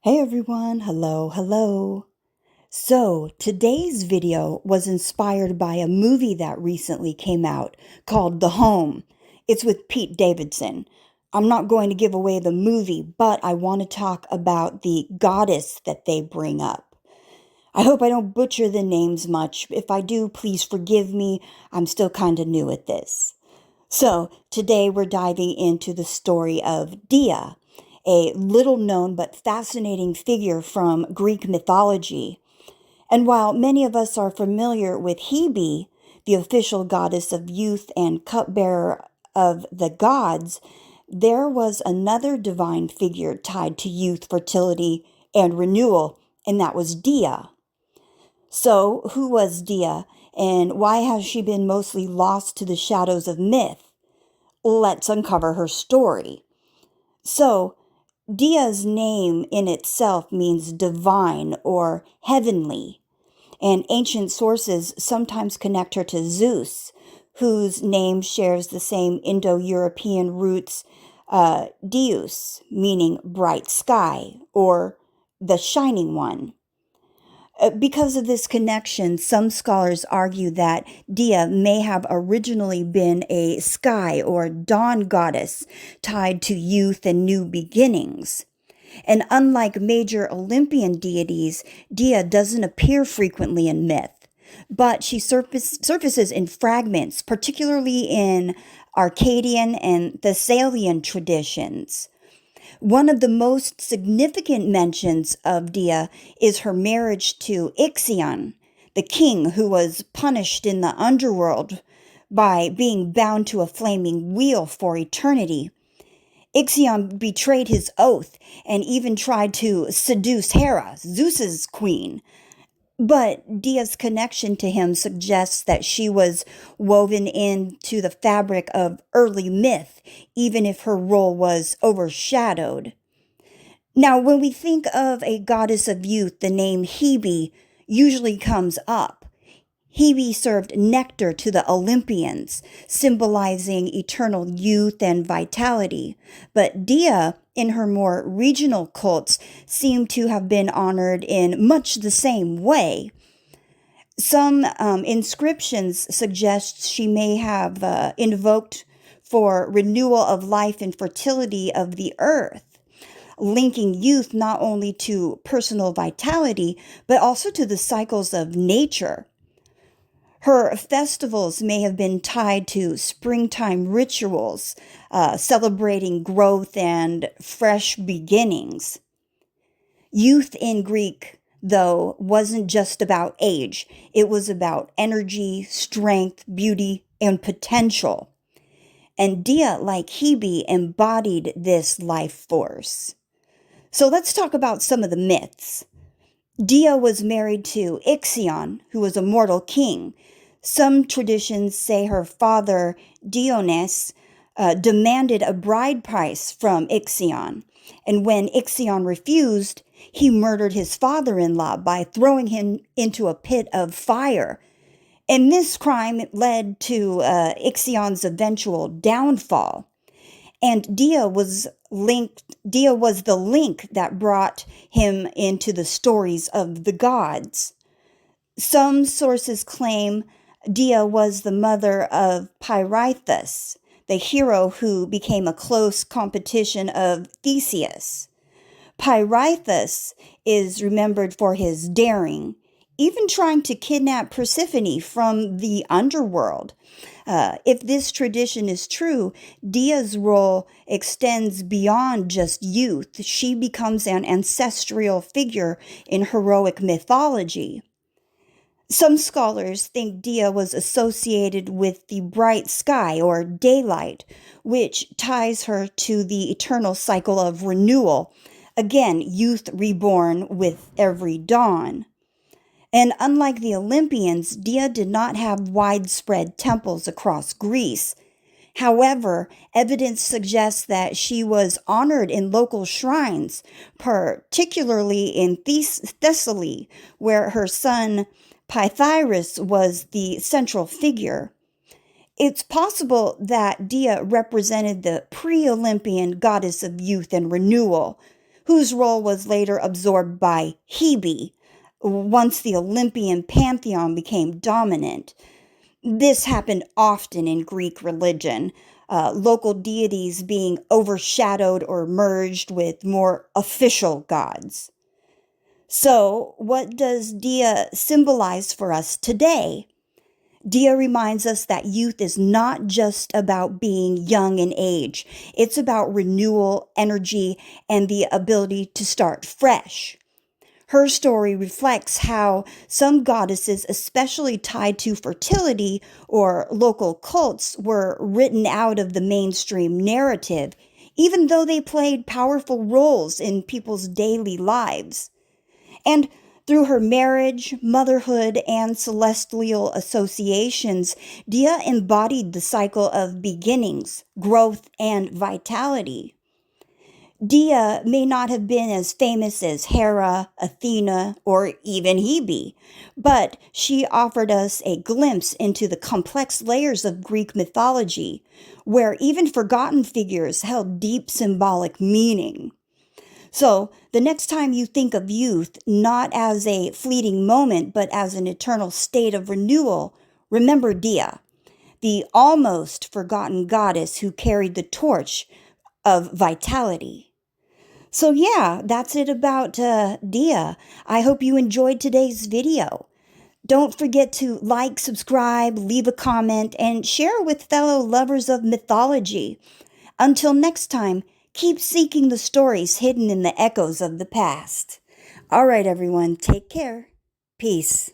Hey everyone, hello, hello. So today's video was inspired by a movie that recently came out called The Home. It's with Pete Davidson. I'm not going to give away the movie, but I want to talk about the goddess that they bring up. I hope I don't butcher the names much. If I do, please forgive me. I'm still kind of new at this. So, today we're diving into the story of Dia, a little known but fascinating figure from Greek mythology. And while many of us are familiar with Hebe, the official goddess of youth and cupbearer of the gods, there was another divine figure tied to youth, fertility, and renewal, and that was Dia. So, who was Dia, and why has she been mostly lost to the shadows of myth? Let's uncover her story. So, Dia's name in itself means divine or heavenly, and ancient sources sometimes connect her to Zeus, whose name shares the same Indo-European roots, Deus, meaning bright sky, or the shining one. Because of this connection, some scholars argue that Dia may have originally been a sky or dawn goddess tied to youth and new beginnings. And unlike major Olympian deities, Dia doesn't appear frequently in myth, but she surfaces in fragments, particularly in Akkadian and Thessalian traditions. One of the most significant mentions of Dia is her marriage to Ixion, the king who was punished in the underworld by being bound to a flaming wheel for eternity. Ixion betrayed his oath and even tried to seduce Hera, Zeus's queen. But Dia's connection to him suggests that she was woven into the fabric of early myth, even if her role was overshadowed. Now, when we think of a goddess of youth, the name Hebe usually comes up. Hebe served nectar to the Olympians, symbolizing eternal youth and vitality. But Dia, in her more regional cults, seemed to have been honored in much the same way. Some inscriptions suggest she may have invoked for renewal of life and fertility of the earth, linking youth not only to personal vitality, but also to the cycles of nature. Her festivals may have been tied to springtime rituals, celebrating growth and fresh beginnings. Youth in Greek, though, wasn't just about age, it was about energy, strength, beauty, and potential. And Dia, like Hebe, embodied this life force. So let's talk about some of the myths. Dia was married to Ixion, who was a mortal king. Some traditions say her father, Dionys, demanded a bride price from Ixion. And when Ixion refused, he murdered his father in law by throwing him into a pit of fire. And this crime led to Ixion's eventual downfall. And Dia was the link that brought him into the stories of the gods. Some sources claim Dia was the mother of Pirithous, the hero who became a close competition of Theseus. Pirithous is remembered for his daring, even trying to kidnap Persephone from the underworld. If this tradition is true, Dia's role extends beyond just youth. She becomes an ancestral figure in heroic mythology. Some scholars think Dia was associated with the bright sky or daylight, which ties her to the eternal cycle of renewal. Again, youth reborn with every dawn. And unlike the Olympians, Dia did not have widespread temples across Greece. However, evidence suggests that she was honored in local shrines, particularly in Thessaly, where her son Pythias was the central figure. It's possible that Dia represented the pre-Olympian goddess of youth and renewal, whose role was later absorbed by Hebe once the Olympian pantheon became dominant. This happened often in Greek religion, local deities being overshadowed or merged with more official gods. So, what does Dia symbolize for us today? Dia reminds us that youth is not just about being young in age. It's about renewal, energy, and the ability to start fresh. Her story reflects how some goddesses, especially tied to fertility or local cults, were written out of the mainstream narrative, even though they played powerful roles in people's daily lives. And through her marriage, motherhood, and celestial associations, Dia embodied the cycle of beginnings, growth, and vitality. Dia may not have been as famous as Hera, Athena, or even Hebe, but she offered us a glimpse into the complex layers of Greek mythology, where even forgotten figures held deep symbolic meaning. So, the next time you think of youth, not as a fleeting moment, but as an eternal state of renewal, remember Dia, the almost forgotten goddess who carried the torch of vitality. So yeah, that's it about Dia. I hope you enjoyed today's video. Don't forget to like, subscribe, leave a comment, and share with fellow lovers of mythology. Until next time, keep seeking the stories hidden in the echoes of the past. All right, everyone, take care. Peace.